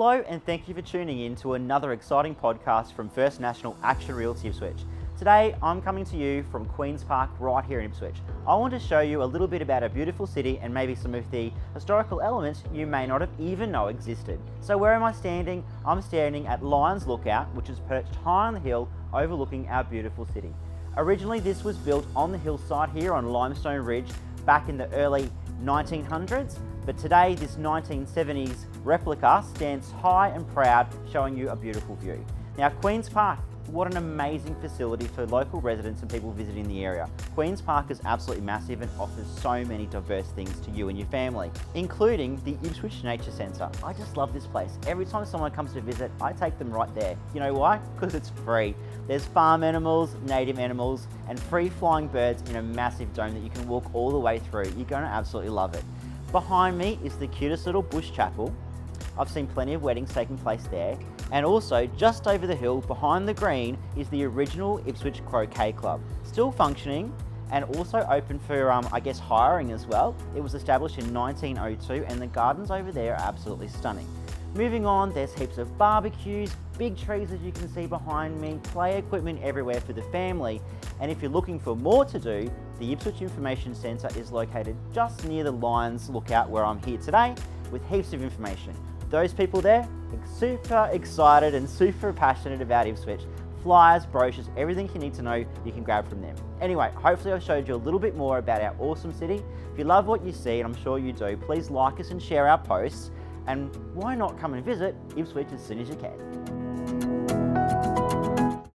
Hello and thank you for tuning in to another exciting podcast from First National Action Realty Ipswich. Today I'm coming to you from Queen's Park right here in Ipswich. I want to show you a little bit about our beautiful city and maybe some of the historical elements you may not have even know existed. So where am I standing? I'm standing at Lions Lookout, which is perched high on the hill overlooking our beautiful city. Originally this was built on the hillside here on Limestone Ridge back in the early 1900s, but today this 1970s replica stands high and proud, showing you a beautiful view. Now Queen's Park, what an amazing facility for local residents and people visiting the area. Queen's Park is absolutely massive and offers so many diverse things to you and your family, including the Ipswich Nature Centre. I just love this place. Every time someone comes to visit, I take them right there. You know why? Because it's free. There's farm animals, native animals, and free flying birds in a massive dome that you can walk all the way through. You're going to absolutely love it. Behind me is the cutest little bush chapel. I've seen plenty of weddings taking place there. And also just over the hill behind the green is the original Ipswich Croquet Club. Still functioning and also open for, I guess, hiring as well. It was established in 1902 and the gardens over there are absolutely stunning. Moving on, there's heaps of barbecues, big trees as you can see behind me, play equipment everywhere for the family. And if you're looking for more to do, the Ipswich Information Centre is located just near the Lions Lookout where I'm here today with heaps of information. Those people there are super excited and super passionate about Ipswich. Flyers, brochures, everything you need to know you can grab from them. Anyway, hopefully I've showed you a little bit more about our awesome city. If you love what you see, and I'm sure you do, please like us and share our posts. And why not come and visit Ipswich as soon as you can.